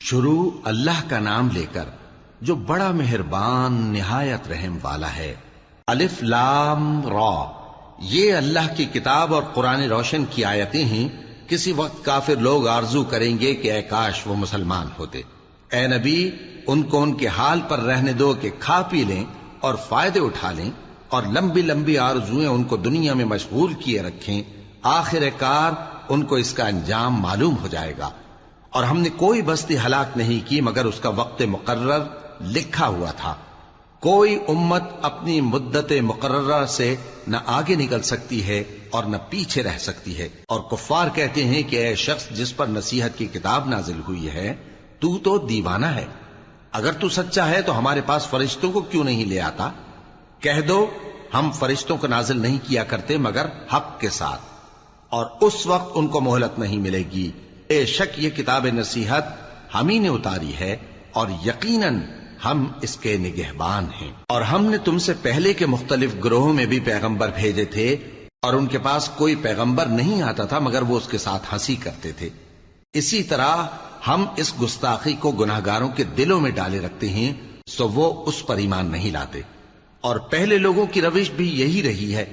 شروع اللہ کا نام لے کر جو بڑا مہربان نہایت رحم والا ہے۔ الف لام را، یہ اللہ کی کتاب اور قرآن روشن کی آیتیں ہیں۔ کسی وقت کافر لوگ آرزو کریں گے کہ اے کاش وہ مسلمان ہوتے۔ اے نبی، ان کو ان کے حال پر رہنے دو کہ کھا پی لیں اور فائدے اٹھا لیں، اور لمبی لمبی آرزویں ان کو دنیا میں مشغول کیے رکھیں۔ آخر کار ان کو اس کا انجام معلوم ہو جائے گا۔ اور ہم نے کوئی بستی ہلاک نہیں کی مگر اس کا وقت مقرر لکھا ہوا تھا۔ کوئی امت اپنی مدت مقررہ سے نہ آگے نکل سکتی ہے اور نہ پیچھے رہ سکتی ہے۔ اور کفار کہتے ہیں کہ اے شخص جس پر نصیحت کی کتاب نازل ہوئی ہے، تو دیوانہ ہے۔ اگر تو سچا ہے تو ہمارے پاس فرشتوں کو کیوں نہیں لے آتا؟ کہہ دو ہم فرشتوں کو نازل نہیں کیا کرتے مگر حق کے ساتھ، اور اس وقت ان کو مہلت نہیں ملے گی۔ بے شک یہ کتاب نصیحت ہم ہی نے اتاری ہے، اور یقیناً ہم اس کے نگہبان ہیں۔ اور ہم نے تم سے پہلے کے مختلف گروہوں میں بھی پیغمبر بھیجے تھے، اور ان کے پاس کوئی پیغمبر نہیں آتا تھا مگر وہ اس کے ساتھ ہنسی کرتے تھے۔ اسی طرح ہم اس گستاخی کو گناہگاروں کے دلوں میں ڈالے رکھتے ہیں، سو وہ اس پر ایمان نہیں لاتے۔ اور پہلے لوگوں کی روش بھی یہی رہی ہے۔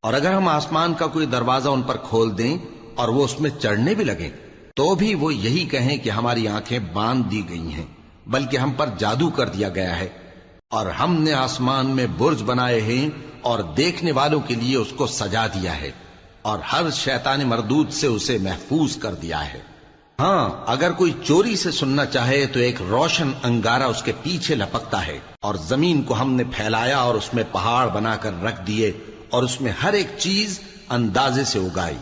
اور اگر ہم آسمان کا کوئی دروازہ ان پر کھول دیں اور وہ اس میں چڑھنے بھی لگیں تو بھی وہ یہی کہیں کہ ہماری آنکھیں باندھ دی گئی ہیں، بلکہ ہم پر جادو کر دیا گیا ہے۔ اور ہم نے آسمان میں برج بنائے ہیں اور دیکھنے والوں کے لیے اس کو سجا دیا ہے، اور ہر شیطان مردود سے اسے محفوظ کر دیا ہے۔ ہاں، اگر کوئی چوری سے سننا چاہے تو ایک روشن انگارہ اس کے پیچھے لپکتا ہے، اور زمین کو ہم نے پھیلایا اور اس میں پہاڑ بنا کر رکھ دیے، اور اس میں ہر ایک چیز اندازے سے اگائی۔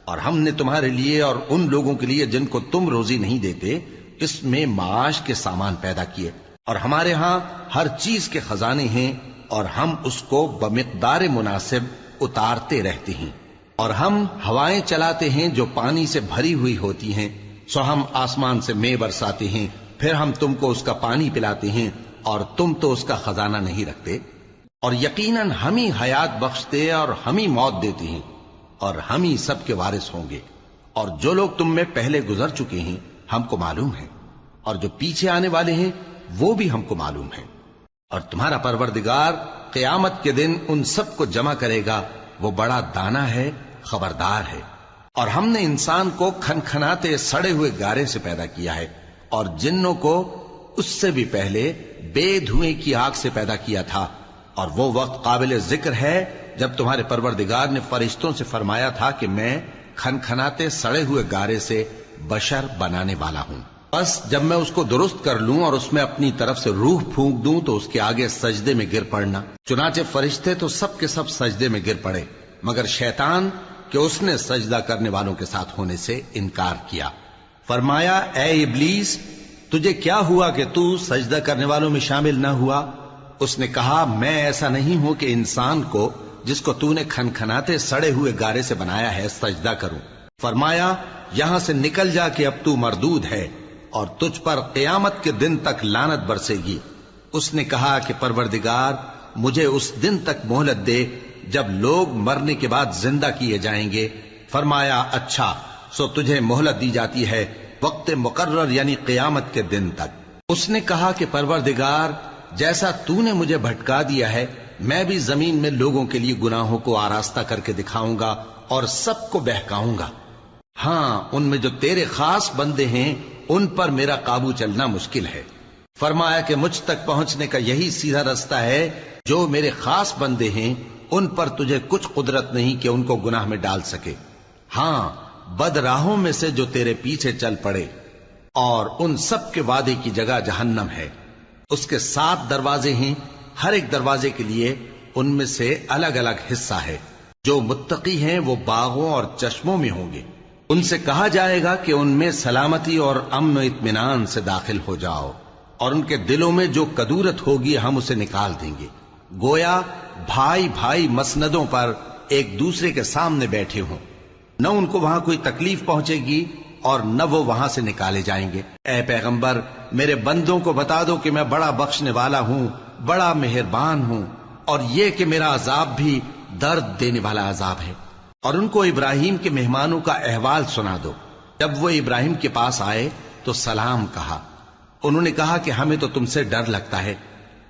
اور ہم نے تمہارے لیے اور ان لوگوں کے لیے جن کو تم روزی نہیں دیتے اس میں معاش کے سامان پیدا کیے، اور ہمارے ہاں ہر چیز کے خزانے ہیں، اور ہم اس کو بمقدار مناسب اتارتے رہتے ہیں۔ اور ہم ہوائیں چلاتے ہیں جو پانی سے بھری ہوئی ہوتی ہیں، سو ہم آسمان سے مے برساتے ہیں، پھر ہم تم کو اس کا پانی پلاتے ہیں، اور تم تو اس کا خزانہ نہیں رکھتے۔ اور یقیناً ہم ہی حیات بخشتے اور ہم ہی موت دیتے ہیں، اور ہم ہی سب کے وارث ہوں گے۔ اور جو لوگ تم میں پہلے گزر چکے ہیں ہم کو معلوم ہے، اور جو پیچھے آنے والے ہیں وہ بھی ہم کو معلوم ہے۔ اور تمہارا پروردگار قیامت کے دن ان سب کو جمع کرے گا، وہ بڑا دانا ہے، خبردار ہے۔ اور ہم نے انسان کو کھنکھناتے سڑے ہوئے گارے سے پیدا کیا ہے، اور جنوں کو اس سے بھی پہلے بے دھوئیں کی آگ سے پیدا کیا تھا۔ اور وہ وقت قابل ذکر ہے جب تمہارے پروردگار نے فرشتوں سے فرمایا تھا کہ میں کھنکھناتے سڑے ہوئے گارے سے بشر بنانے والا ہوں، بس جب میں اس کو درست کر لوں اور اس میں اپنی طرف سے روح پھونک دوں تو اس کے آگے سجدے میں گر پڑنا۔ چنانچہ فرشتے تو سب کے سب سجدے میں گر پڑے مگر شیطان کہ اس نے سجدہ کرنے والوں کے ساتھ ہونے سے انکار کیا۔ فرمایا اے ابلیس، تجھے کیا ہوا کہ تو سجدہ کرنے والوں میں شامل نہ ہوا؟ اس نے کہا میں ایسا نہیں ہوں کہ انسان کو جس کو تو نے کھنکھناتے سڑے ہوئے گارے سے بنایا ہے سجدہ کروں۔ فرمایا یہاں سے نکل جا کہ اب تو مردود ہے، اور تجھ پر قیامت کے دن تک لعنت برسے گی۔ اس نے کہا کہ پروردگار مجھے اس دن تک مہلت دے جب لوگ مرنے کے بعد زندہ کیے جائیں گے۔ فرمایا اچھا، سو تجھے مہلت دی جاتی ہے وقت مقرر یعنی قیامت کے دن تک۔ اس نے کہا کہ پروردگار جیسا تو نے مجھے بھٹکا دیا ہے میں بھی زمین میں لوگوں کے لیے گناہوں کو آراستہ کر کے دکھاؤں گا اور سب کو بہکاؤں گا۔ ہاں، ان میں جو تیرے خاص بندے ہیں ان پر میرا قابو چلنا مشکل ہے۔ فرمایا کہ مجھ تک پہنچنے کا یہی سیدھا رستہ ہے، جو میرے خاص بندے ہیں ان پر تجھے کچھ قدرت نہیں کہ ان کو گناہ میں ڈال سکے۔ ہاں، بد راہوں میں سے جو تیرے پیچھے چل پڑے، اور ان سب کے وعدے کی جگہ جہنم ہے۔ اس کے 7 دروازے ہیں، ہر ایک دروازے کے لیے ان میں سے الگ الگ حصہ ہے۔ جو متقی ہیں وہ باغوں اور چشموں میں ہوں گے۔ ان سے کہا جائے گا کہ ان میں سلامتی اور امن و اطمینان سے داخل ہو جاؤ، اور ان کے دلوں میں جو کدورت ہوگی ہم اسے نکال دیں گے، گویا بھائی بھائی مسندوں پر ایک دوسرے کے سامنے بیٹھے ہوں۔ نہ ان کو وہاں کوئی تکلیف پہنچے گی اور نہ وہ وہاں سے نکالے جائیں گے۔ اے پیغمبر میرے بندوں کو بتا دو کہ میں بڑا بخشنے والا ہوں، بڑا مہربان ہوں، اور یہ کہ میرا عذاب بھی درد دینے والا عذاب ہے۔ اور ان کو ابراہیم کے مہمانوں کا احوال سنا دو۔ جب وہ ابراہیم کے پاس آئے تو سلام کہا، انہوں نے کہا کہ ہمیں تو تم سے ڈر لگتا ہے۔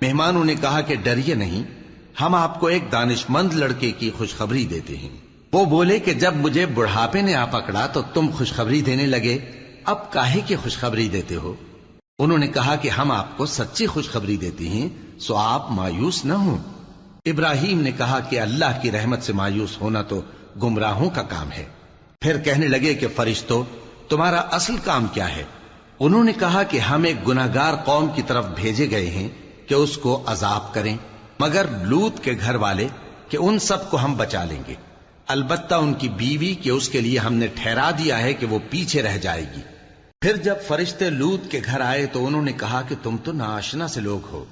مہمانوں نے کہا کہ ڈریے نہیں، ہم آپ کو ایک دانش مند لڑکے کی خوشخبری دیتے ہیں۔ وہ بولے کہ جب مجھے بڑھاپے نے آ پکڑا تو تم خوشخبری دینے لگے، اب کاہے کی خوشخبری دیتے ہو؟ انہوں نے کہا کہ ہم آپ کو سچی خوشخبری دیتے ہیں، سو آپ مایوس نہ ہوں۔ ابراہیم نے کہا کہ اللہ کی رحمت سے مایوس ہونا تو گمراہوں کا کام ہے۔ پھر کہنے لگے کہ فرشتوں، تمہارا اصل کام کیا ہے؟ انہوں نے کہا کہ ہم ایک گناہگار قوم کی طرف بھیجے گئے ہیں کہ اس کو عذاب کریں، مگر لوط کے گھر والے کہ ان سب کو ہم بچا لیں گے، البتہ ان کی بیوی کہ اس کے لیے ہم نے ٹھہرا دیا ہے کہ وہ پیچھے رہ جائے گی۔ پھر جب فرشتے لوط کے گھر آئے تو انہوں نے کہا کہ تم تو ناآشنا سے لوگ ہو۔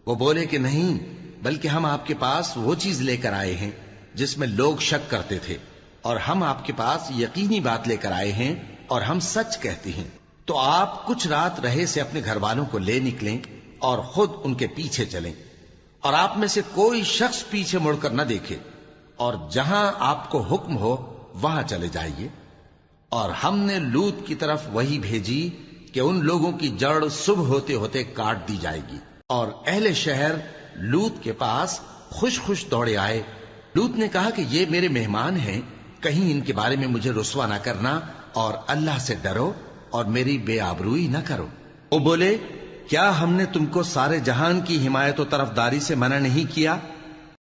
وہ بولے کہ نہیں، بلکہ ہم آپ کے پاس وہ چیز لے کر آئے ہیں جس میں لوگ شک کرتے تھے، اور ہم آپ کے پاس یقینی بات لے کر آئے ہیں اور ہم سچ کہتے ہیں۔ تو آپ کچھ رات رہے سے اپنے گھر والوں کو لے نکلیں اور خود ان کے پیچھے چلیں، اور آپ میں سے کوئی شخص پیچھے مڑ کر نہ دیکھے، اور جہاں آپ کو حکم ہو وہاں چلے جائیے۔ اور ہم نے لوط کی طرف وہی بھیجی کہ ان لوگوں کی جڑ صبح ہوتے ہوتے کاٹ دی جائے گی، اور اہل شہر لوط کے پاس خوش خوش دوڑے آئے۔ لوط نے کہا کہ یہ میرے مہمان ہیں، کہیں ان کے بارے میں مجھے رسوا نہ کرنا، اور اللہ سے ڈرو اور میری بے آبروئی نہ کرو۔ وہ بولے، کیا ہم نے تم کو سارے جہان کی حمایت و طرفداری سے منع نہیں کیا؟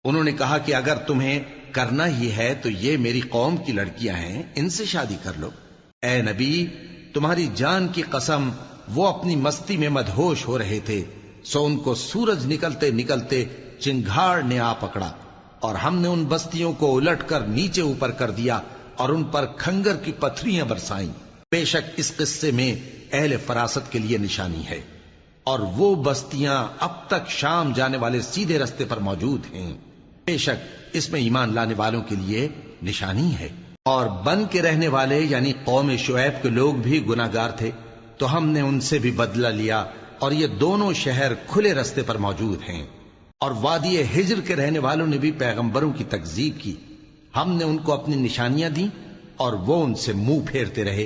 انہوں نے کہا کہ اگر تمہیں کرنا ہی ہے تو یہ میری قوم کی لڑکیاں ہیں، ان سے شادی کر لو۔ اے نبی، تمہاری جان کی قسم، وہ اپنی مستی میں مدہوش ہو رہے تھے، سو ان کو سورج نکلتے نکلتے چنگھاڑ نے آ پکڑا، اور ہم نے ان بستیوں کو الٹ کر نیچے اوپر کر دیا اور ان پر کھنگر کی پتھریاں برسائیں۔ بے شک اس قصے میں اہل فراست کے لیے نشانی ہے، اور وہ بستیاں اب تک شام جانے والے سیدھے رستے پر موجود ہیں۔ بے شک اس میں ایمان لانے والوں کے لیے نشانی ہے۔ اور بن کے رہنے والے یعنی قوم شعیب کے لوگ بھی گناہگار تھے، تو ہم نے ان سے بھی بدلہ لیا، اور یہ دونوں شہر کھلے رستے پر موجود ہیں۔ اور وادی ہجر کے رہنے والوں نے بھی پیغمبروں کی تکذیب کی، ہم نے ان کو اپنی نشانیاں دی اور وہ ان سے منہ پھیرتے رہے،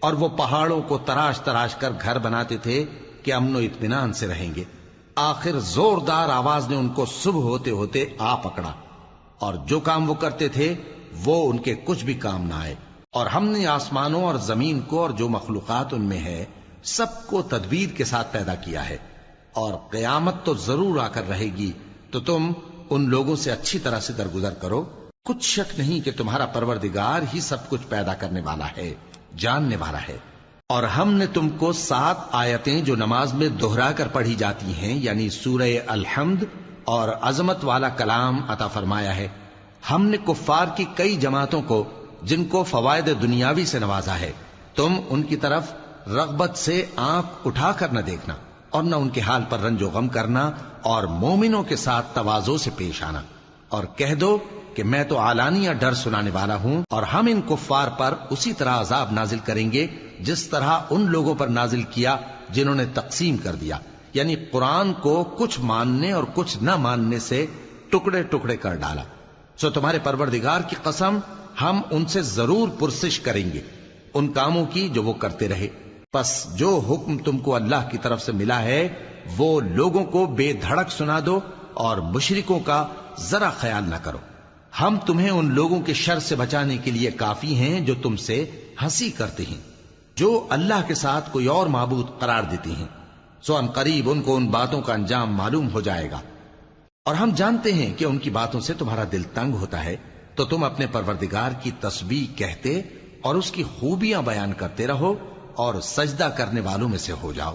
اور وہ پہاڑوں کو تراش تراش کر گھر بناتے تھے کہ امن و اطمینان سے رہیں گے۔ آخر زوردار آواز نے ان کو صبح ہوتے ہوتے آ پکڑا، اور جو کام وہ کرتے تھے وہ ان کے کچھ بھی کام نہ آئے۔ اور ہم نے آسمانوں اور زمین کو اور جو مخلوقات ان میں ہے سب کو تدبیر کے ساتھ پیدا کیا ہے، اور قیامت تو ضرور آ کر رہے گی، تو تم ان لوگوں سے اچھی طرح سے درگزر کرو۔ کچھ شک نہیں کہ تمہارا پروردگار ہی سب کچھ پیدا کرنے والا ہے، جاننے والا ہے۔ اور ہم نے تم کو 7 آیتیں جو نماز میں دہرا کر پڑھی جاتی ہیں، یعنی سورہ الحمد اور عظمت والا کلام عطا فرمایا ہے۔ ہم نے کفار کی کئی جماعتوں کو جن کو فوائد دنیاوی سے نوازا ہے، تم ان کی طرف رغبت سے آنکھ اٹھا کر نہ دیکھنا، اور نہ ان کے حال پر رنج و غم کرنا، اور مومنوں کے ساتھ تواضع سے پیش آنا، اور کہہ دو کہ میں تو اعلانیہ ڈر سنانے والا ہوں، اور ہم ان کفار پر اسی طرح عذاب نازل کریں گے جس طرح ان لوگوں پر نازل کیا جنہوں نے تقسیم کر دیا، یعنی قرآن کو کچھ ماننے اور کچھ نہ ماننے سے ٹکڑے ٹکڑے کر ڈالا۔ سو تمہارے پروردگار کی قسم، ہم ان سے ضرور پرسش کریں گے ان کاموں کی جو وہ کرتے رہے۔ پس جو حکم تم کو اللہ کی طرف سے ملا ہے وہ لوگوں کو بے دھڑک سنا دو، اور مشرکوں کا ذرا خیال نہ کرو۔ ہم تمہیں ان لوگوں کے شر سے بچانے کے لیے کافی ہیں جو تم سے ہنسی کرتے ہیں، جو اللہ کے ساتھ کوئی اور معبود قرار دیتے ہیں، سو ان قریب ان کو ان باتوں کا انجام معلوم ہو جائے گا۔ اور ہم جانتے ہیں کہ ان کی باتوں سے تمہارا دل تنگ ہوتا ہے، تو تم اپنے پروردگار کی تسبیح کہتے اور اس کی خوبیاں بیان کرتے رہو، اور سجدہ کرنے والوں میں سے ہو جاؤ،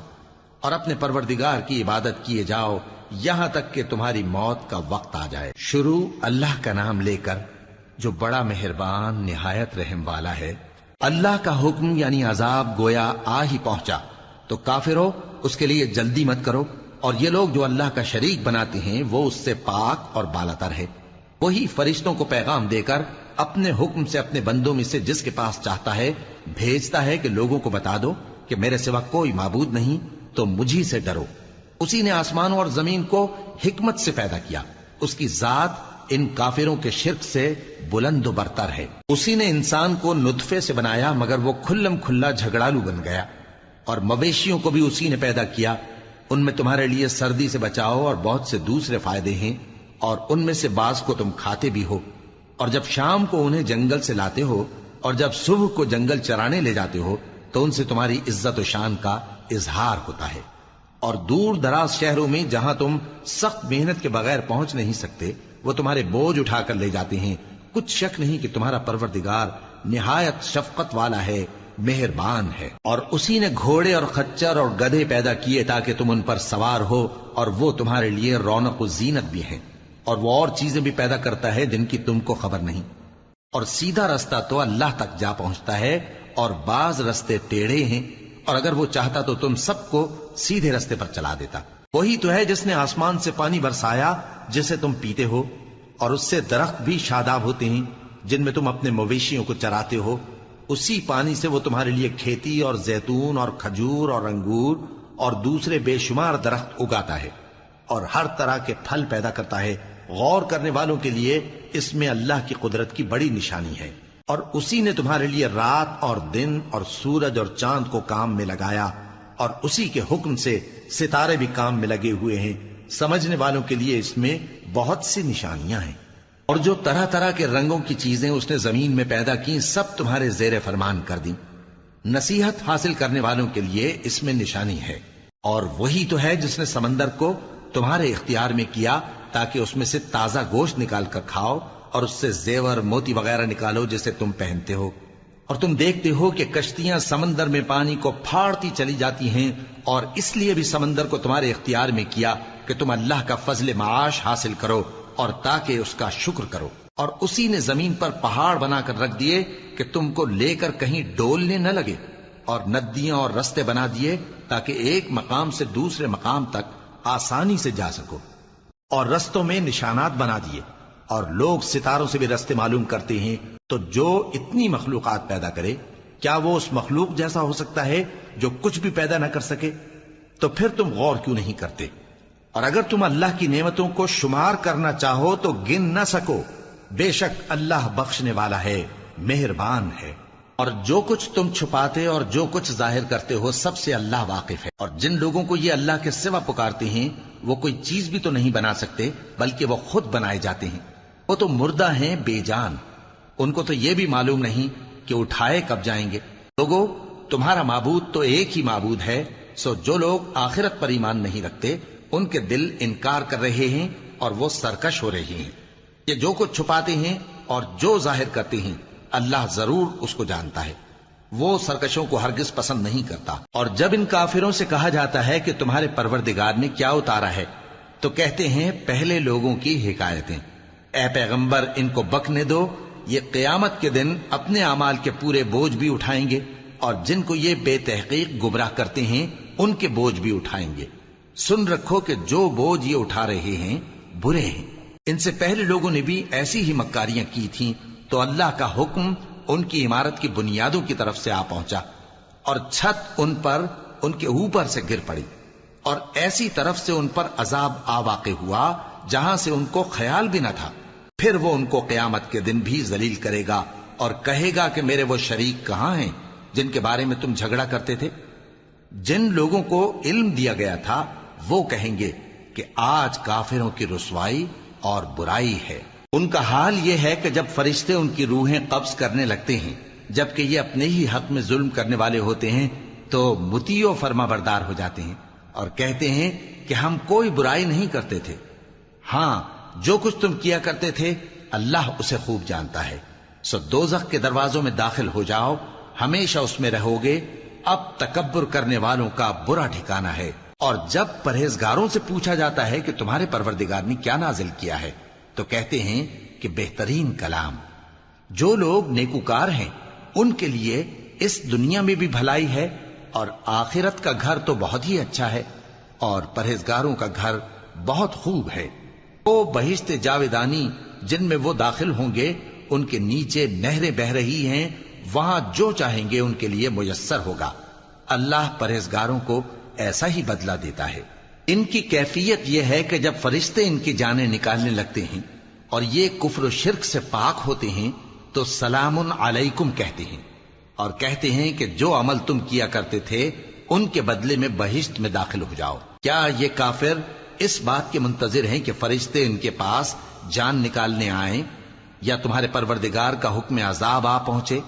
اور اپنے پروردگار کی عبادت کیے جاؤ یہاں تک کہ تمہاری موت کا وقت آ جائے۔ شروع اللہ کا نام لے کر جو بڑا مہربان نہایت رحم والا ہے۔ اللہ کا حکم یعنی عذاب گویا آ ہی پہنچا، تو کافرو اس کے لیے جلدی مت کرو، اور یہ لوگ جو اللہ کا شریک بناتے ہیں وہ اس سے پاک اور بالاتر ہے۔ وہی فرشتوں کو پیغام دے کر اپنے حکم سے اپنے بندوں میں سے جس کے پاس چاہتا ہے بھیجتا ہے کہ لوگوں کو بتا دو کہ میرے سوا کوئی معبود نہیں، تو مجھی سے ڈرو۔ اسی نے آسمانوں اور زمین کو حکمت سے پیدا کیا، اس کی ذات ان کافروں کے شرک سے بلند و برتر ہے۔ اسی نے انسان کو نطفے سے بنایا مگر وہ کھلم کھلا جھگڑالو بن گیا، اور مویشیوں کو بھی اسی نے پیدا کیا، ان میں تمہارے لیے سردی سے بچاؤ اور بہت سے دوسرے فائدے ہیں، اور ان میں سے بعض کو تم کھاتے بھی ہو۔ اور جب شام کو انہیں جنگل سے لاتے ہو اور جب صبح کو جنگل چرانے لے جاتے ہو تو ان سے تمہاری عزت و شان کا اظہار ہوتا ہے۔ اور دور دراز شہروں میں جہاں تم سخت محنت کے بغیر پہنچ نہیں سکتے وہ تمہارے بوجھ اٹھا کر لے جاتے ہیں۔ کچھ شک نہیں کہ تمہارا پروردگار نہایت شفقت والا ہے، مہربان ہے۔ اور اسی نے گھوڑے اور خچر اور گدھے پیدا کیے تاکہ تم ان پر سوار ہو، اور وہ تمہارے لیے رونق و زینت بھی ہیں، اور وہ اور چیزیں بھی پیدا کرتا ہے جن کی تم کو خبر نہیں۔ اور سیدھا رستہ تو اللہ تک جا پہنچتا ہے، اور بعض رستے ٹیڑھے ہیں، اور اگر وہ چاہتا تو تم سب کو سیدھے رستے پر چلا دیتا۔ وہی تو ہے جس نے آسمان سے پانی برسایا جسے تم پیتے ہو، اور اس سے درخت بھی شاداب ہوتے ہیں جن میں تم اپنے مویشیوں کو چراتے ہو۔ اسی پانی سے وہ تمہارے لیے کھیتی اور زیتون اور کھجور اور انگور اور دوسرے بے شمار درخت اگاتا ہے، اور ہر طرح کے پھل پیدا کرتا ہے۔ غور کرنے والوں کے لیے اس میں اللہ کی قدرت کی بڑی نشانی ہے۔ اور اسی نے تمہارے لیے رات اور دن اور سورج اور چاند کو کام میں لگایا، اور اسی کے حکم سے ستارے بھی کام میں لگے ہوئے ہیں۔ سمجھنے والوں کے لیے اس میں بہت سی نشانیاں ہیں۔ اور جو طرح طرح کے رنگوں کی چیزیں اس نے زمین میں پیدا کی سب تمہارے زیر فرمان کر دیں۔ نصیحت حاصل کرنے والوں کے لیے اس میں نشانی ہے۔ اور وہی تو ہے جس نے سمندر کو تمہارے اختیار میں کیا تاکہ اس میں سے تازہ گوشت نکال کر کھاؤ، اور اس سے زیور موتی وغیرہ نکالو جسے تم پہنتے ہو۔ اور تم دیکھتے ہو کہ کشتیاں سمندر میں پانی کو پھاڑتی چلی جاتی ہیں، اور اس لیے بھی سمندر کو تمہارے اختیار میں کیا کہ تم اللہ کا فضل معاش حاصل کرو اور تاکہ اس کا شکر کرو۔ اور اسی نے زمین پر پہاڑ بنا کر رکھ دیے کہ تم کو لے کر کہیں ڈولنے نہ لگے، اور ندیاں اور رستے بنا دیے تاکہ ایک مقام سے دوسرے مقام تک آسانی سے جا سکو، اور رستوں میں نشانات بنا دیے۔ اور لوگ ستاروں سے بھی رستے معلوم کرتے ہیں۔ تو جو اتنی مخلوقات پیدا کرے کیا وہ اس مخلوق جیسا ہو سکتا ہے جو کچھ بھی پیدا نہ کر سکے؟ تو پھر تم غور کیوں نہیں کرتے؟ اور اگر تم اللہ کی نعمتوں کو شمار کرنا چاہو تو گن نہ سکو۔ بے شک اللہ بخشنے والا ہے، مہربان ہے۔ اور جو کچھ تم چھپاتے اور جو کچھ ظاہر کرتے ہو سب سے اللہ واقف ہے۔ اور جن لوگوں کو یہ اللہ کے سوا پکارتے ہیں وہ کوئی چیز بھی تو نہیں بنا سکتے بلکہ وہ خود بنائے جاتے ہیں۔ وہ تو مردہ ہیں بے جان، ان کو تو یہ بھی معلوم نہیں کہ اٹھائے کب جائیں گے۔ لوگو، تمہارا معبود تو ایک ہی معبود ہے، سو جو لوگ آخرت پر ایمان نہیں رکھتے ان کے دل انکار کر رہے ہیں اور وہ سرکش ہو رہے ہیں۔ یہ جو کچھ چھپاتے ہیں اور جو ظاہر کرتے ہیں اللہ ضرور اس کو جانتا ہے، وہ سرکشوں کو ہرگز پسند نہیں کرتا۔ اور جب ان کافروں سے کہا جاتا ہے کہ تمہارے پروردگار نے کیا اتارا ہے تو کہتے ہیں پہلے لوگوں کی حکایتیں۔ اے پیغمبر، ان کو بکنے دو، یہ قیامت کے دن اپنے اعمال کے پورے بوجھ بھی اٹھائیں گے، اور جن کو یہ بے تحقیق گمراہ کرتے ہیں ان کے بوجھ بھی اٹھائیں گے۔ سن رکھو کہ جو بوجھ یہ اٹھا رہے ہیں برے ہیں۔ ان سے پہلے لوگوں نے بھی ایسی ہی مکاریاں کی تھیں تو اللہ کا حکم ان کی عمارت کی بنیادوں کی طرف سے آ پہنچا، اور چھت ان پر ان کے اوپر سے گر پڑی، اور ایسی طرف سے ان پر عذاب آ واقع ہوا جہاں سے ان کو خیال بھی نہ تھا۔ پھر وہ ان کو قیامت کے دن بھی ذلیل کرے گا اور کہے گا کہ میرے وہ شریک کہاں ہیں جن کے بارے میں تم جھگڑا کرتے تھے؟ جن لوگوں کو علم دیا گیا تھا وہ کہیں گے کہ آج کافروں کی رسوائی اور برائی ہے۔ ان کا حال یہ ہے کہ جب فرشتے ان کی روحیں قبض کرنے لگتے ہیں جبکہ یہ اپنے ہی حق میں ظلم کرنے والے ہوتے ہیں تو مطیع و فرما بردار ہو جاتے ہیں اور کہتے ہیں کہ ہم کوئی برائی نہیں کرتے تھے۔ ہاں، جو کچھ تم کیا کرتے تھے اللہ اسے خوب جانتا ہے۔ سو دوزخ کے دروازوں میں داخل ہو جاؤ، ہمیشہ اس میں رہو گے۔ اب تکبر کرنے والوں کا برا ٹھکانہ ہے۔ اور جب پرہیزگاروں سے پوچھا جاتا ہے کہ تمہارے پروردگار نے کیا نازل کیا ہے تو کہتے ہیں کہ بہترین کلام۔ جو لوگ نیکوکار ہیں ان کے لیے اس دنیا میں بھی بھلائی ہے اور آخرت کا گھر تو بہت ہی اچھا ہے، اور پرہیزگاروں کا گھر بہت خوب ہے۔ وہ بہشت جاویدانی جن میں وہ داخل ہوں گے، ان کے نیچے نہریں بہہ رہی ہیں، وہاں جو چاہیں گے ان کے لیے میسر ہوگا۔ اللہ پرہیزگاروں کو ایسا ہی بدلہ دیتا ہے۔ ان کی کیفیت یہ ہے کہ جب فرشتے ان کی جانیں نکالنے لگتے ہیں اور یہ کفر و شرک سے پاک ہوتے ہیں تو سلام علیکم کہتے ہیں، اور کہتے ہیں کہ جو عمل تم کیا کرتے تھے ان کے بدلے میں بہشت میں داخل ہو جاؤ۔ کیا یہ کافر اس بات کے منتظر ہیں کہ فرشتے ان کے پاس جان نکالنے آئیں یا تمہارے پروردگار کا حکم عذاب آ پہنچے؟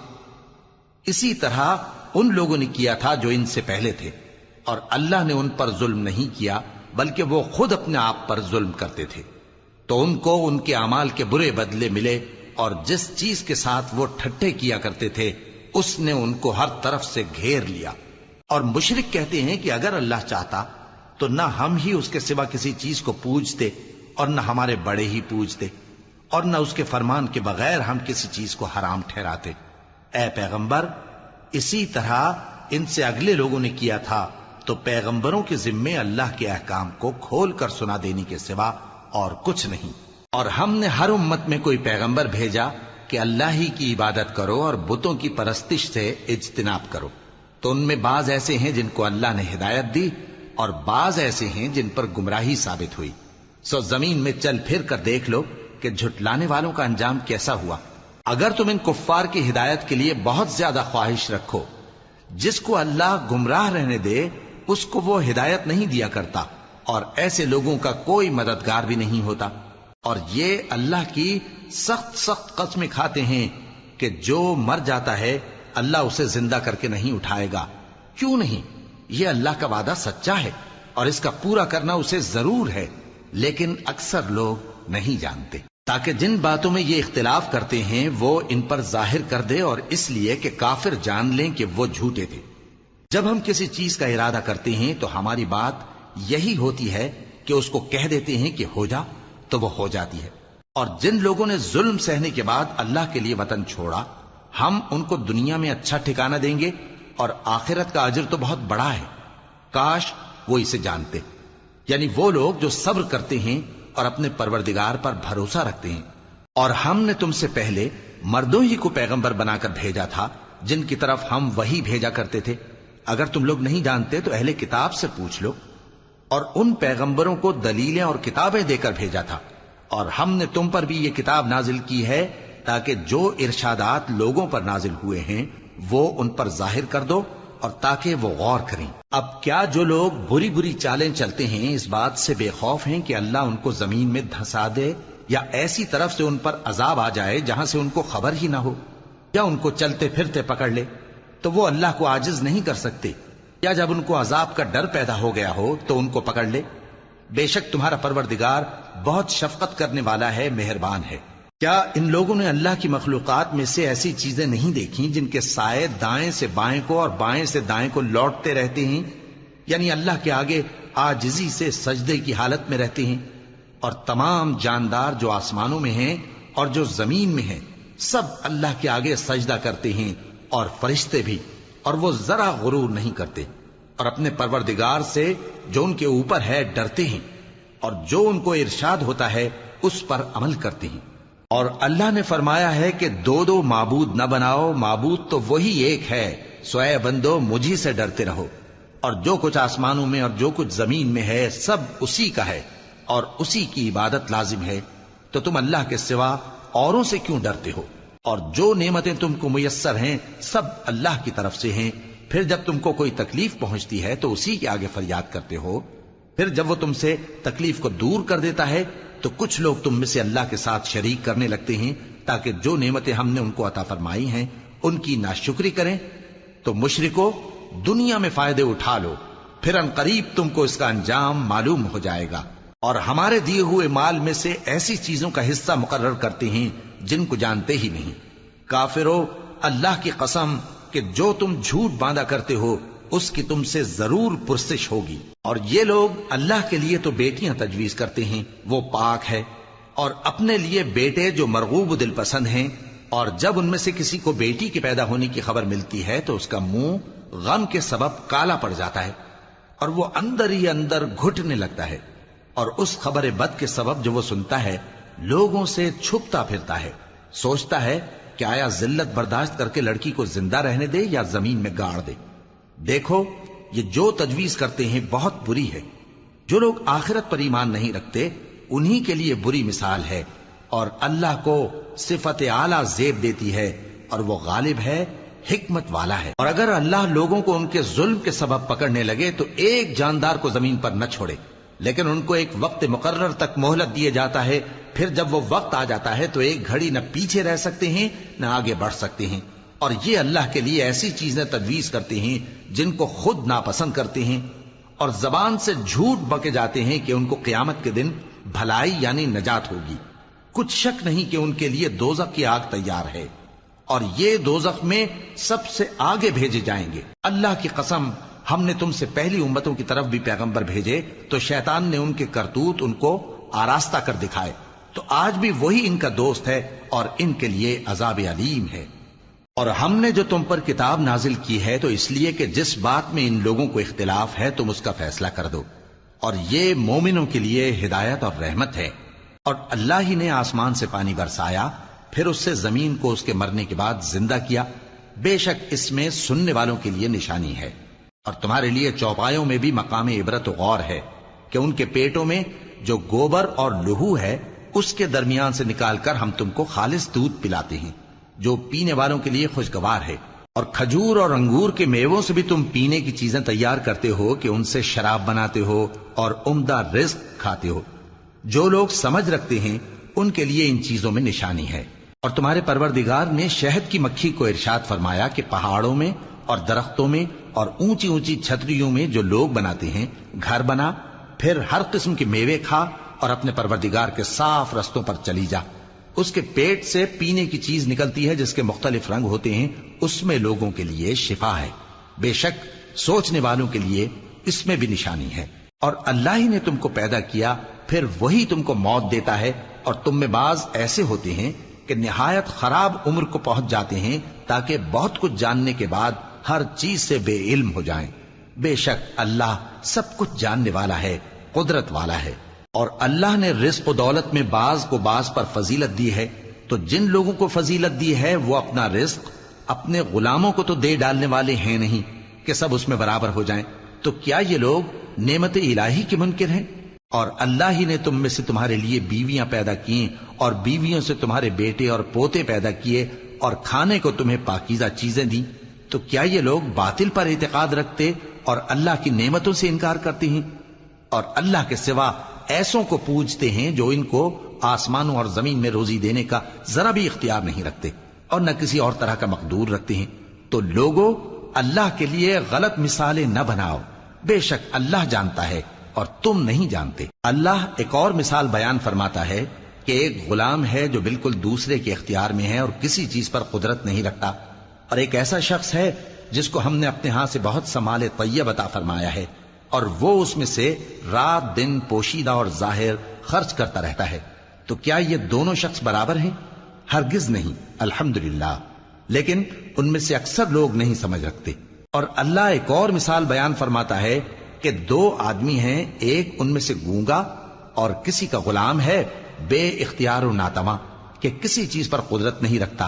اسی طرح ان لوگوں نے کیا تھا جو ان سے پہلے تھے، اور اللہ نے ان پر ظلم نہیں کیا بلکہ وہ خود اپنے آپ پر ظلم کرتے تھے۔ تو ان کو ان کے اعمال کے برے بدلے ملے، اور جس چیز کے ساتھ وہ ٹھٹھے کیا کرتے تھے اس نے ان کو ہر طرف سے گھیر لیا۔ اور مشرک کہتے ہیں کہ اگر اللہ چاہتا تو نہ ہم ہی اس کے سوا کسی چیز کو پوجتے اور نہ ہمارے بڑے ہی پوجتے، اور نہ اس کے فرمان کے بغیر ہم کسی چیز کو حرام ٹھہراتے۔ اے پیغمبر، اسی طرح ان سے اگلے لوگوں نے کیا تھا، تو پیغمبروں کے ذمے اللہ کے احکام کو کھول کر سنا دینے کے سوا اور کچھ نہیں۔ اور ہم نے ہر امت میں کوئی پیغمبر بھیجا کہ اللہ ہی کی عبادت کرو اور بتوں کی پرستش سے اجتناب کرو، تو ان میں بعض ایسے ہیں جن کو اللہ نے ہدایت دی اور بعض ایسے ہیں جن پر گمراہی ثابت ہوئی۔ سو زمین میں چل پھر کر دیکھ لو کہ جھٹلانے والوں کا انجام کیسا ہوا۔ اگر تم ان کفار کی ہدایت کے لیے بہت زیادہ خواہش رکھو، جس کو اللہ گمراہ رہنے دے اس کو وہ ہدایت نہیں دیا کرتا، اور ایسے لوگوں کا کوئی مددگار بھی نہیں ہوتا۔ اور یہ اللہ کی سخت سخت قسمیں کھاتے ہیں کہ جو مر جاتا ہے اللہ اسے زندہ کر کے نہیں اٹھائے گا۔ کیوں نہیں؟ یہ اللہ کا وعدہ سچا ہے اور اس کا پورا کرنا اسے ضرور ہے، لیکن اکثر لوگ نہیں جانتے۔ تاکہ جن باتوں میں یہ اختلاف کرتے ہیں وہ ان پر ظاہر کر دے، اور اس لیے کہ کافر جان لیں کہ وہ جھوٹے تھے۔ جب ہم کسی چیز کا ارادہ کرتے ہیں تو ہماری بات یہی ہوتی ہے کہ اس کو کہہ دیتے ہیں کہ ہو جا، تو وہ ہو جاتی ہے۔ اور جن لوگوں نے ظلم سہنے کے بعد اللہ کے لیے وطن چھوڑا، ہم ان کو دنیا میں اچھا ٹھکانہ دیں گے، اور آخرت کا اجر تو بہت بڑا ہے۔ کاش وہ اسے جانتے، یعنی وہ لوگ جو صبر کرتے ہیں اور اپنے پروردگار پر بھروسہ رکھتے ہیں۔ اور ہم نے تم سے پہلے مردوں ہی کو پیغمبر بنا کر بھیجا تھا جن کی طرف ہم وہی بھیجا کرتے تھے۔ اگر تم لوگ نہیں جانتے تو اہل کتاب سے پوچھ لو۔ اور ان پیغمبروں کو دلیلیں اور کتابیں دے کر بھیجا تھا، اور ہم نے تم پر بھی یہ کتاب نازل کی ہے تاکہ جو ارشادات لوگوں پر نازل ہوئے ہیں وہ ان پر ظاہر کر دو، اور تاکہ وہ غور کریں۔ اب کیا جو لوگ بری بری چالیں چلتے ہیں اس بات سے بے خوف ہیں کہ اللہ ان کو زمین میں دھسا دے، یا ایسی طرف سے ان پر عذاب آ جائے جہاں سے ان کو خبر ہی نہ ہو، یا ان کو چلتے پھرتے پکڑ لے تو وہ اللہ کو عاجز نہیں کر سکتے، یا جب ان کو عذاب کا ڈر پیدا ہو گیا ہو تو ان کو پکڑ لے؟ بے شک تمہارا پروردگار بہت شفقت کرنے والا ہے، مہربان ہے۔ کیا ان لوگوں نے اللہ کی مخلوقات میں سے ایسی چیزیں نہیں دیکھی جن کے سائے دائیں سے بائیں کو اور بائیں سے دائیں کو لوٹتے رہتے ہیں، یعنی اللہ کے آگے عاجزی سے سجدے کی حالت میں رہتے ہیں؟ اور تمام جاندار جو آسمانوں میں ہیں اور جو زمین میں ہیں سب اللہ کے آگے سجدہ کرتے ہیں، اور فرشتے بھی، اور وہ ذرا غرور نہیں کرتے، اور اپنے پروردگار سے جو ان کے اوپر ہے ڈرتے ہیں، اور جو ان کو ارشاد ہوتا ہے اس پر عمل کرتے ہیں۔ اور اللہ نے فرمایا ہے کہ دو دو معبود نہ بناؤ، معبود تو وہی ایک ہے، سو اے بندو مجھی سے ڈرتے رہو۔ اور جو کچھ آسمانوں میں اور جو کچھ زمین میں ہے سب اسی کا ہے، اور اسی کی عبادت لازم ہے، تو تم اللہ کے سوا اوروں سے کیوں ڈرتے ہو؟ اور جو نعمتیں تم کو میسر ہیں سب اللہ کی طرف سے ہیں۔ پھر جب تم کو کوئی تکلیف پہنچتی ہے تو اسی کے آگے فریاد کرتے ہو، پھر جب وہ تم سے تکلیف کو دور کر دیتا ہے تو کچھ لوگ تم میں سے اللہ کے ساتھ شریک کرنے لگتے ہیں تاکہ جو نعمتیں ہم نے ان کو عطا فرمائی ہیں ان کی ناشکری کریں۔ تو مشرکو، دنیا میں فائدے اٹھا لو، پھر ان قریب تم کو اس کا انجام معلوم ہو جائے گا۔ اور ہمارے دیے ہوئے مال میں سے ایسی چیزوں کا حصہ مقرر کرتے ہیں جن کو جانتے ہی نہیں۔ کافرو، اللہ کی قسم کہ جو تم جھوٹ باندھا کرتے ہو اس کی تم سے ضرور پرسش ہوگی۔ اور یہ لوگ اللہ کے لیے تو بیٹیاں تجویز کرتے ہیں، وہ پاک ہے، اور اپنے لیے بیٹے جو مرغوب دل پسند ہیں، اور جب ان میں سے کسی کو بیٹی کے پیدا ہونے کی خبر ملتی ہے تو اس کا منہ غم کے سبب کالا پڑ جاتا ہے، اور وہ اندر ہی اندر گھٹنے لگتا ہے، اور اس خبر بد کے سبب جو وہ سنتا ہے لوگوں سے چھپتا پھرتا ہے، سوچتا ہے کہ آیا ذلت برداشت کر کے لڑکی کو زندہ رہنے دے یا زمین میں گاڑ دے۔ دیکھو، یہ جو تجویز کرتے ہیں بہت بری ہے۔ جو لوگ آخرت پر ایمان نہیں رکھتے انہی کے لیے بری مثال ہے، اور اللہ کو صفت اعلیٰ زیب دیتی ہے، اور وہ غالب ہے حکمت والا ہے۔ اور اگر اللہ لوگوں کو ان کے ظلم کے سبب پکڑنے لگے تو ایک جاندار کو زمین پر نہ چھوڑے، لیکن ان کو ایک وقت مقرر تک مہلت دیے جاتا ہے، پھر جب وہ وقت آ جاتا ہے تو ایک گھڑی نہ پیچھے رہ سکتے ہیں نہ آگے بڑھ سکتے ہیں۔ اور یہ اللہ کے لیے ایسی چیزیں تجویز کرتے ہیں جن کو خود ناپسند کرتے ہیں، اور زبان سے جھوٹ بکے جاتے ہیں کہ ان کو قیامت کے دن بھلائی یعنی نجات ہوگی۔ کچھ شک نہیں کہ ان کے لیے دوزخ کی آگ تیار ہے، اور یہ دوزخ میں سب سے آگے بھیجے جائیں گے۔ اللہ کی قسم، ہم نے تم سے پہلی امتوں کی طرف بھی پیغمبر بھیجے تو شیطان نے ان کے کرتوت ان کو آراستہ کر دکھائے، تو آج بھی وہی ان کا دوست ہے اور ان کے لیے عذاب علیم ہے۔ اور ہم نے جو تم پر کتاب نازل کی ہے تو اس لیے کہ جس بات میں ان لوگوں کو اختلاف ہے تم اس کا فیصلہ کر دو، اور یہ مومنوں کے لیے ہدایت اور رحمت ہے۔ اور اللہ ہی نے آسمان سے پانی برسایا، پھر اس سے زمین کو اس کے مرنے کے بعد زندہ کیا، بے شک اس میں سننے والوں کے لیے نشانی ہے۔ اور تمہارے لیے چوپایوں میں بھی مقام عبرت و غور ہے کہ ان کے پیٹوں میں جو گوبر اور لہو ہے اس کے درمیان سے نکال کر ہم تم کو خالص دودھ پلاتے ہیں جو پینے والوں کے لیے خوشگوار ہے، اور کھجور اور انگور کے میووں سے بھی تم پینے کی چیزیں تیار کرتے ہو کہ ان سے شراب بناتے ہو اور عمدہ رزق کھاتے ہو۔ جو لوگ سمجھ رکھتے ہیں ان کے لیے ان چیزوں میں نشانی ہے۔ اور تمہارے پروردگار نے شہد کی مکھی کو ارشاد فرمایا کہ پہاڑوں میں اور درختوں میں اور اونچی اونچی چھتریوں میں جو لوگ بناتے ہیں گھر بنا، پھر ہر قسم کے میوے کھا اور اپنے پروردگار کے صاف رستوں پر چلی جا۔ اس کے پیٹ سے پینے کی چیز نکلتی ہے جس کے مختلف رنگ ہوتے ہیں، اس میں لوگوں کے لیے شفا ہے، بے شک سوچنے والوں کے لیے اس میں بھی نشانی ہے۔ اور اللہ ہی نے تم کو پیدا کیا، پھر وہی تم کو موت دیتا ہے، اور تم میں بعض ایسے ہوتے ہیں کہ نہایت خراب عمر کو پہنچ جاتے ہیں تاکہ بہت کچھ جاننے کے بعد ہر چیز سے بے علم ہو جائیں۔ بے شک اللہ سب کچھ جاننے والا ہے، قدرت والا ہے۔ اور اللہ نے رزق و دولت میں بعض کو بعض پر فضیلت دی ہے، تو جن لوگوں کو فضیلت دی ہے وہ اپنا رزق اپنے غلاموں کو تو دے ڈالنے والے ہیں نہیں کہ سب اس میں برابر ہو جائیں، تو کیا یہ لوگ نعمت الہی کے منکر ہیں؟ اور اللہ ہی نے تم میں سے تمہارے لیے بیویاں پیدا کی اور بیویوں سے تمہارے بیٹے اور پوتے پیدا کیے اور کھانے کو تمہیں پاکیزہ چیزیں دیں، تو کیا یہ لوگ باطل پر اعتقاد رکھتے اور اللہ کی نعمتوں سے انکار کرتے ہیں؟ اور اللہ کے سوا ایسوں کو پوجتے ہیں جو ان کو آسمانوں اور زمین میں روزی دینے کا ذرا بھی اختیار نہیں رکھتے اور نہ کسی اور طرح کا مقدور رکھتے ہیں۔ تو لوگوں، اللہ کے لیے غلط مثالیں نہ بناؤ، بے شک اللہ جانتا ہے اور تم نہیں جانتے۔ اللہ ایک اور مثال بیان فرماتا ہے کہ ایک غلام ہے جو بالکل دوسرے کے اختیار میں ہے اور کسی چیز پر قدرت نہیں رکھتا، اور ایک ایسا شخص ہے جس کو ہم نے اپنے ہاں سے بہت سا مال طیب عطا فرمایا ہے اور وہ اس میں سے رات دن پوشیدہ اور ظاہر خرچ کرتا رہتا ہے، تو کیا یہ دونوں شخص برابر ہیں؟ ہرگز نہیں، الحمدللہ، لیکن ان میں سے اکثر لوگ نہیں سمجھ رکھتے۔ اور اللہ ایک اور مثال بیان فرماتا ہے کہ دو آدمی ہیں، ایک ان میں سے گونگا اور کسی کا غلام ہے بے اختیار و ناتواں کہ کسی چیز پر قدرت نہیں رکھتا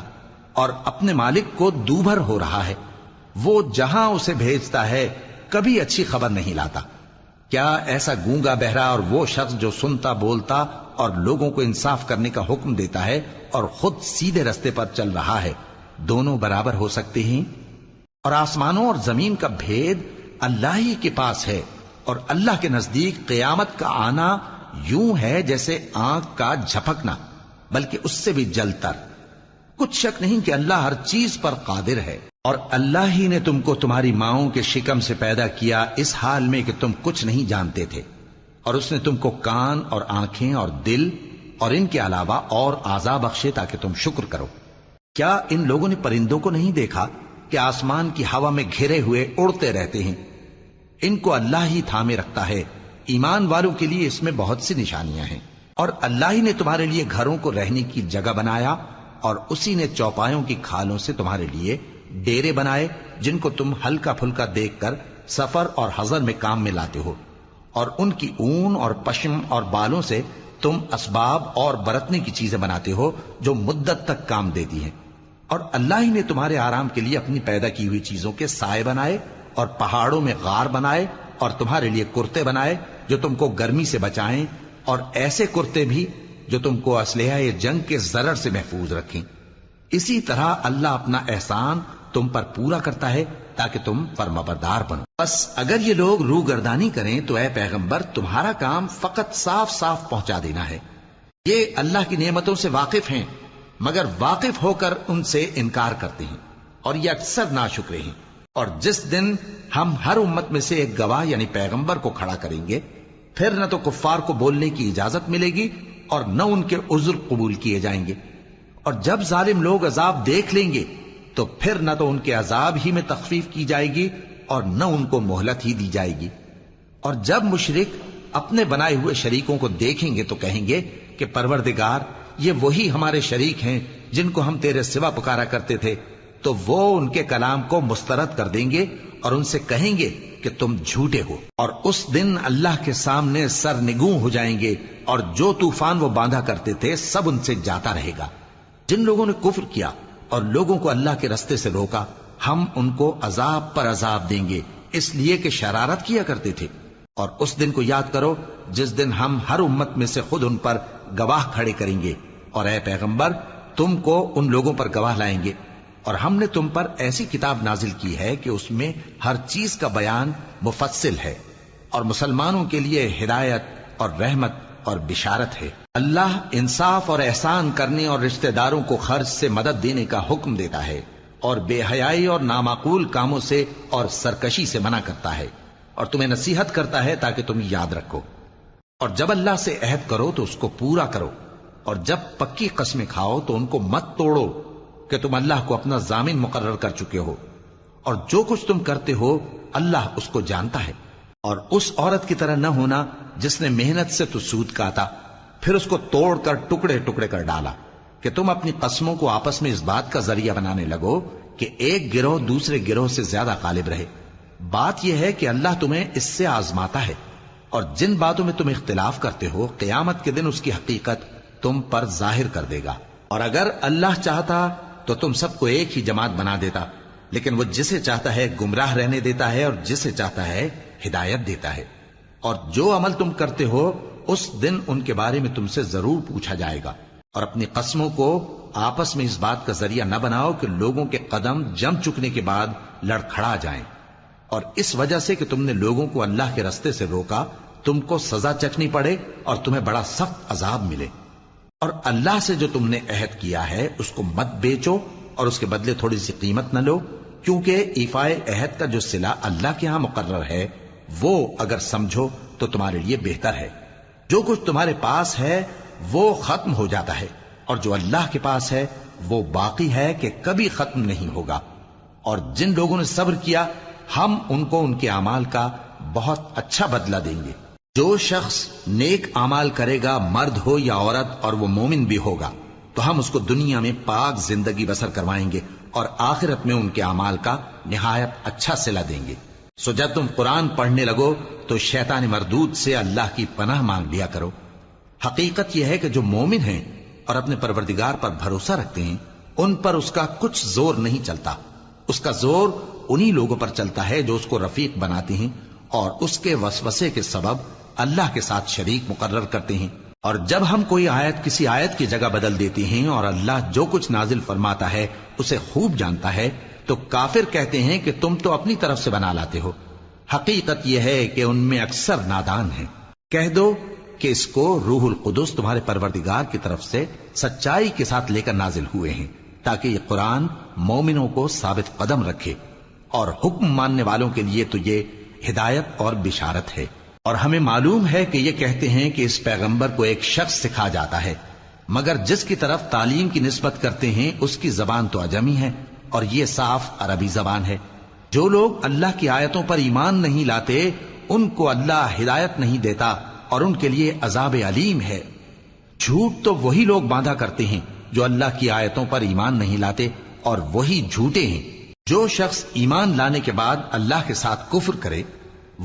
اور اپنے مالک کو دوبھر ہو رہا ہے، وہ جہاں اسے بھیجتا ہے کبھی اچھی خبر نہیں لاتا۔ کیا ایسا گونگا بہرا اور وہ شخص جو سنتا بولتا اور لوگوں کو انصاف کرنے کا حکم دیتا ہے اور خود سیدھے رستے پر چل رہا ہے، دونوں برابر ہو سکتے ہیں؟ اور آسمانوں اور زمین کا بھید اللہ ہی کے پاس ہے، اور اللہ کے نزدیک قیامت کا آنا یوں ہے جیسے آنکھ کا جھپکنا، بلکہ اس سے بھی جل تر۔ کچھ شک نہیں کہ اللہ ہر چیز پر قادر ہے۔ اور اللہ ہی نے تم کو تمہاری ماؤں کے شکم سے پیدا کیا اس حال میں کہ تم کچھ نہیں جانتے تھے، اور اس نے تم کو کان اور آنکھیں اور دل اور ان کے علاوہ اور اعضاء بخشے تاکہ تم شکر کرو۔ کیا ان لوگوں نے پرندوں کو نہیں دیکھا کہ آسمان کی ہوا میں گھرے ہوئے اڑتے رہتے ہیں؟ ان کو اللہ ہی تھامے رکھتا ہے۔ ایمان والوں کے لیے اس میں بہت سی نشانیاں ہیں۔ اور اللہ ہی نے تمہارے لیے گھروں کو رہنے کی جگہ بنایا، اور اسی نے چوپایوں کی کھالوں سے تمہارے لیے ڈیرے بنائے جن کو تم ہلکا پھلکا دیکھ کر سفر اور حضر میں کام میں لاتے ہو، اور ان کی اون اور پشم اور بالوں سے تم اسباب اور برتنے کی چیزیں بناتے ہو جو مدت تک کام دیتی ہیں۔ اور اللہ ہی نے تمہارے آرام کے لیے اپنی پیدا کی ہوئی چیزوں کے سائے بنائے اور پہاڑوں میں غار بنائے اور تمہارے لیے کرتے بنائے جو تم کو گرمی سے بچائیں، اور ایسے کرتے بھی جو تم کو اسلحہ جنگ کے ضرر سے محفوظ رکھیں۔ اسی طرح اللہ اپنا احسان تم پر پورا کرتا ہے تاکہ تم فرمانبردار بنو۔ بس اگر یہ لوگ روگردانی کریں تو اے پیغمبر تمہارا کام فقط صاف صاف پہنچا دینا ہے۔ یہ اللہ کی نعمتوں سے واقف ہیں مگر واقف ہو کر ان سے انکار کرتے ہیں اور یہ اکثر ناشکرے ہیں۔ اور جس دن ہم ہر امت میں سے ایک گواہ یعنی پیغمبر کو کھڑا کریں گے پھر نہ تو کفار کو بولنے کی اجازت ملے گی اور نہ ان کے عذر قبول کیے جائیں گے، اور جب ظالم لوگ عذاب دیکھ لیں گے تو پھر نہ تو ان کے عذاب ہی میں تخفیف کی جائے گی اور نہ ان کو مہلت ہی دی جائے گی۔ اور جب مشرک اپنے بنائے ہوئے شریکوں کو دیکھیں گے تو کہیں گے کہ پروردگار یہ وہی ہمارے شریک ہیں جن کو ہم تیرے سوا پکارا کرتے تھے، تو وہ ان کے کلام کو مسترد کر دیں گے اور ان سے کہیں گے کہ تم جھوٹے ہو، اور اس دن اللہ کے سامنے سرنگوں ہو جائیں گے اور جو طوفان وہ باندھا کرتے تھے سب ان سے جاتا رہے گا۔ جن لوگوں نے کفر کیا اور لوگوں کو اللہ کے رستے سے روکا ہم ان کو عذاب پر عذاب دیں گے اس لیے کہ شرارت کیا کرتے تھے۔ اور اس دن کو یاد کرو جس دن ہم ہر امت میں سے خود ان پر گواہ کھڑے کریں گے، اور اے پیغمبر تم کو ان لوگوں پر گواہ لائیں گے، اور ہم نے تم پر ایسی کتاب نازل کی ہے کہ اس میں ہر چیز کا بیان مفصل ہے اور مسلمانوں کے لیے ہدایت اور رحمت اور بشارت ہے۔ اللہ انصاف اور احسان کرنے اور رشتہ داروں کو خرچ سے مدد دینے کا حکم دیتا ہے اور بے حیائی اور نامعقول کاموں سے اور سرکشی سے منع کرتا ہے، اور تمہیں نصیحت کرتا ہے تاکہ تم یاد رکھو۔ اور جب اللہ سے عہد کرو تو اس کو پورا کرو، اور جب پکی قسمیں کھاؤ تو ان کو مت توڑو کہ تم اللہ کو اپنا ضامن مقرر کر چکے ہو، اور جو کچھ تم کرتے ہو اللہ اس کو جانتا ہے۔ اور اس عورت کی طرح نہ ہونا جس نے محنت سے تو سود کاتا پھر اس کو توڑ کر ٹکڑے ٹکڑے کر ڈالا، کہ تم اپنی قسموں کو آپس میں اس بات کا ذریعہ بنانے لگو کہ ایک گروہ دوسرے گروہ سے زیادہ غالب رہے۔ بات یہ ہے کہ اللہ تمہیں اس سے آزماتا ہے، اور جن باتوں میں تم اختلاف کرتے ہو قیامت کے دن اس کی حقیقت تم پر ظاہر کر دے گا۔ اور اگر اللہ چاہتا تو تم سب کو ایک ہی جماعت بنا دیتا، لیکن وہ جسے چاہتا ہے گمراہ رہنے دیتا ہے اور جسے چاہتا ہے ہدایت دیتا ہے۔ اور جو عمل تم کرتے ہو اس دن ان کے بارے میں تم سے ضرور پوچھا جائے گا۔ اور اپنی قسموں کو آپس میں اس بات کا ذریعہ نہ بناؤ کہ لوگوں کے قدم جم چکنے کے بعد لڑکھڑا جائیں، اور اس وجہ سے کہ تم نے لوگوں کو اللہ کے رستے سے روکا تم کو سزا چکھنی پڑے اور تمہیں بڑا سخت عذاب ملے۔ اور اللہ سے جو تم نے عہد کیا ہے اس کو مت بیچو اور اس کے بدلے تھوڑی سی قیمت نہ لو، کیونکہ ایفائے عہد کا جو صلہ اللہ کے ہاں مقرر ہے وہ اگر سمجھو تو تمہارے لیے بہتر ہے۔ جو کچھ تمہارے پاس ہے وہ ختم ہو جاتا ہے، اور جو اللہ کے پاس ہے وہ باقی ہے کہ کبھی ختم نہیں ہوگا۔ اور جن لوگوں نے صبر کیا ہم ان کو ان کے اعمال کا بہت اچھا بدلہ دیں گے۔ جو شخص نیک اعمال کرے گا مرد ہو یا عورت اور وہ مومن بھی ہوگا تو ہم اس کو دنیا میں پاک زندگی بسر کروائیں گے اور آخرت میں ان کے اعمال کا نہایت اچھا صلہ دیں گے۔ سو جب تم قرآن پڑھنے لگو تو شیطان مردود سے اللہ کی پناہ مانگ لیا کرو۔ حقیقت یہ ہے کہ جو مومن ہیں اور اپنے پروردگار پر بھروسہ رکھتے ہیں ان پر اس کا کچھ زور نہیں چلتا، اس کا زور انہی لوگوں پر چلتا ہے جو اس کو رفیق بناتے ہیں اور اس کے وسوسے کے سبب اللہ کے ساتھ شریک مقرر کرتے ہیں۔ اور جب ہم کوئی آیت کسی آیت کی جگہ بدل دیتے ہیں اور اللہ جو کچھ نازل فرماتا ہے اسے خوب جانتا ہے تو کافر کہتے ہیں کہ تم تو اپنی طرف سے بنا لاتے ہو۔ حقیقت یہ ہے کہ ان میں اکثر نادان ہیں۔ کہہ دو کہ اس کو روح القدس تمہارے پروردگار کی طرف سے سچائی کے ساتھ لے کر نازل ہوئے ہیں تاکہ یہ قرآن مومنوں کو ثابت قدم رکھے، اور حکم ماننے والوں کے لیے تو یہ ہدایت اور بشارت ہے۔ اور ہمیں معلوم ہے کہ یہ کہتے ہیں کہ اس پیغمبر کو ایک شخص سکھا جاتا ہے، مگر جس کی طرف تعلیم کی نسبت کرتے ہیں اس کی زبان تو عجمی ہے اور یہ صاف عربی زبان ہے۔ جو لوگ اللہ کی آیتوں پر ایمان نہیں لاتے ان کو اللہ ہدایت نہیں دیتا اور ان کے لیے عذاب علیم ہے۔ جھوٹ تو وہی لوگ باندھا کرتے ہیں جو اللہ کی آیتوں پر ایمان نہیں لاتے، اور وہی جھوٹے ہیں۔ جو شخص ایمان لانے کے بعد اللہ کے ساتھ کفر کرے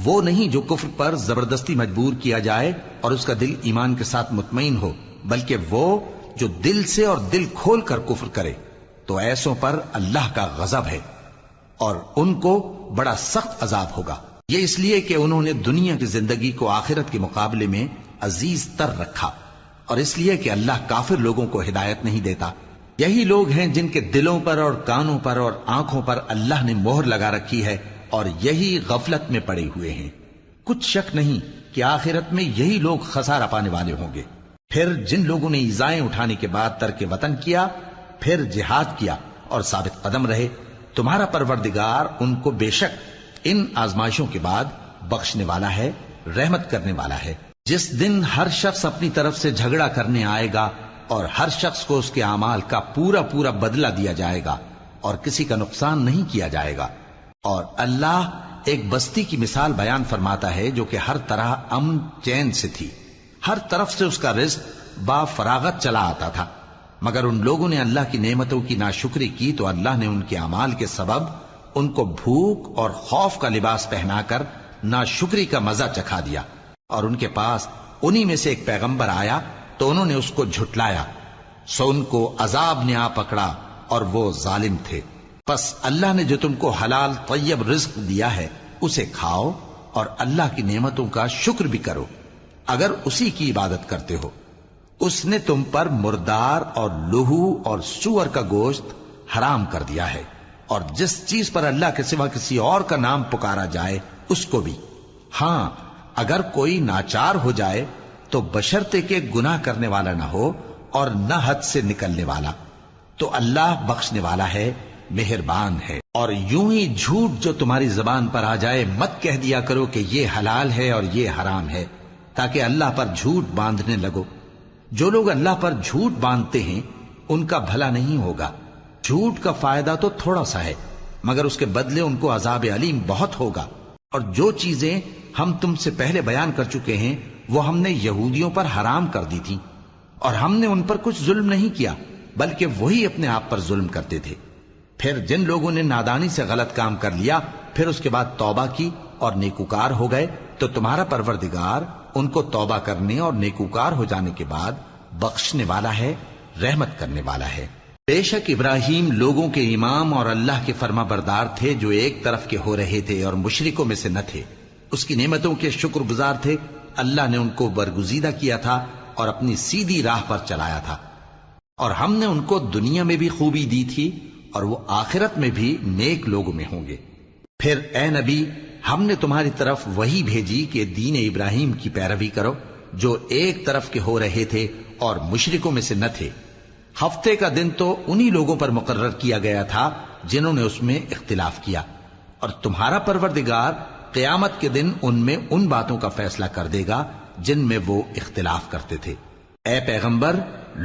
وہ نہیں جو کفر پر زبردستی مجبور کیا جائے اور اس کا دل ایمان کے ساتھ مطمئن ہو، بلکہ وہ جو دل سے اور دل کھول کر کفر کرے، تو ایسوں پر اللہ کا غضب ہے اور ان کو بڑا سخت عذاب ہوگا۔ یہ اس لیے کہ انہوں نے دنیا کی زندگی کو آخرت کے مقابلے میں عزیز تر رکھا، اور اس لیے کہ اللہ کافر لوگوں کو ہدایت نہیں دیتا یہی لوگ ہیں جن کے دلوں پر اور کانوں پر اور آنکھوں پر اللہ نے مہر لگا رکھی ہے اور یہی غفلت میں پڑے ہوئے ہیں۔ کچھ شک نہیں کہ آخرت میں یہی لوگ خسارہ پانے والے ہوں گے۔ پھر جن لوگوں نے ایذائیں اٹھانے کے بعد ترک وطن کیا، پھر جہاد کیا اور ثابت قدم رہے، تمہارا پروردگار ان کو بے شک ان آزمائشوں کے بعد بخشنے والا ہے، رحمت کرنے والا ہے۔ جس دن ہر شخص اپنی طرف سے جھگڑا کرنے آئے گا اور ہر شخص کو اس کے اعمال کا پورا پورا بدلہ دیا جائے گا اور کسی کا نقصان نہیں کیا جائے گا۔ اور اللہ ایک بستی کی مثال بیان فرماتا ہے جو کہ ہر طرح امن چین سے تھی، ہر طرف سے اس کا رزق با فراغت چلا آتا تھا، مگر ان لوگوں نے اللہ کی نعمتوں کی ناشکری کی تو اللہ نے ان کے اعمال کے سبب ان کو بھوک اور خوف کا لباس پہنا کر ناشکری کا مزہ چکھا دیا۔ اور ان کے پاس انہی میں سے ایک پیغمبر آیا تو انہوں نے اس کو جھٹلایا، سو ان کو عذاب نے آ پکڑا اور وہ ظالم تھے۔ پس اللہ نے جو تم کو حلال طیب رزق دیا ہے اسے کھاؤ اور اللہ کی نعمتوں کا شکر بھی کرو اگر اسی کی عبادت کرتے ہو۔ اس نے تم پر مردار اور لہو اور سور کا گوشت حرام کر دیا ہے، اور جس چیز پر اللہ کے سوا کسی اور کا نام پکارا جائے اس کو بھی۔ ہاں اگر کوئی ناچار ہو جائے تو بشرطے کہ گناہ کرنے والا نہ ہو اور نہ حد سے نکلنے والا، تو اللہ بخشنے والا ہے، مہربان ہے۔ اور یوں ہی جھوٹ جو تمہاری زبان پر آ جائے مت کہہ دیا کرو کہ یہ حلال ہے اور یہ حرام ہے، تاکہ اللہ پر جھوٹ باندھنے لگو۔ جو لوگ اللہ پر جھوٹ باندھتے ہیں ان کا بھلا نہیں ہوگا۔ جھوٹ کا فائدہ تو تھوڑا سا ہے، مگر اس کے بدلے ان کو عذاب علیم بہت ہوگا۔ اور جو چیزیں ہم تم سے پہلے بیان کر چکے ہیں وہ ہم نے یہودیوں پر حرام کر دی تھی، اور ہم نے ان پر کچھ ظلم نہیں کیا بلکہ وہی اپنے آپ پر ظلم کرتے تھے۔ پھر جن لوگوں نے نادانی سے غلط کام کر لیا پھر اس کے بعد توبہ کی اور نیکوکار ہو گئے تو تمہارا پروردگار ان کو توبہ کرنے اور نیکوکار ہو جانے کے بعد بخشنے والا ہے، رحمت کرنے والا ہے۔ بے شک ابراہیم لوگوں کے امام اور اللہ کے فرما بردار تھے جو ایک طرف کے ہو رہے تھے اور مشرکوں میں سے نہ تھے، اس کی نعمتوں کے شکر گزار تھے۔ اللہ نے ان کو برگزیدہ کیا تھا اور اپنی سیدھی راہ پر چلایا تھا، اور ہم نے ان کو دنیا میں بھی خوبی دی تھی اور وہ آخرت میں بھی نیک لوگوں میں ہوں گے۔ پھر اے نبی ہم نے تمہاری طرف وہی بھیجی کہ دین ابراہیم کی پیروی کرو جو ایک طرف کے ہو رہے تھے اور مشرکوں میں سے نہ تھے۔ ہفتے کا دن تو انہی لوگوں پر مقرر کیا گیا تھا جنہوں نے اس میں اختلاف کیا، اور تمہارا پروردگار قیامت کے دن ان میں ان باتوں کا فیصلہ کر دے گا جن میں وہ اختلاف کرتے تھے۔ اے پیغمبر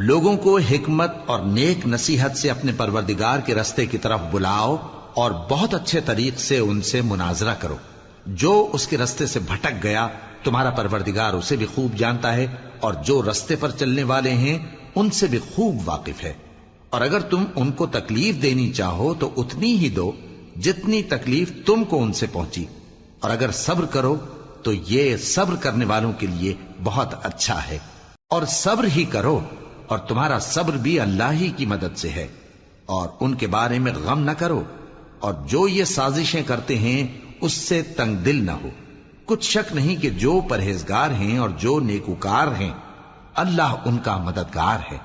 لوگوں کو حکمت اور نیک نصیحت سے اپنے پروردگار کے رستے کی طرف بلاؤ اور بہت اچھے طریق سے ان سے مناظرہ کرو۔ جو اس کے رستے سے بھٹک گیا تمہارا پروردگار اسے بھی خوب جانتا ہے، اور جو رستے پر چلنے والے ہیں ان سے بھی خوب واقف ہے۔ اور اگر تم ان کو تکلیف دینی چاہو تو اتنی ہی دو جتنی تکلیف تم کو ان سے پہنچی، اور اگر صبر کرو تو یہ صبر کرنے والوں کے لیے بہت اچھا ہے۔ اور صبر ہی کرو، اور تمہارا صبر بھی اللہ ہی کی مدد سے ہے، اور ان کے بارے میں غم نہ کرو، اور جو یہ سازشیں کرتے ہیں اس سے تنگ دل نہ ہو۔ کچھ شک نہیں کہ جو پرہیزگار ہیں اور جو نیکوکار ہیں اللہ ان کا مددگار ہے۔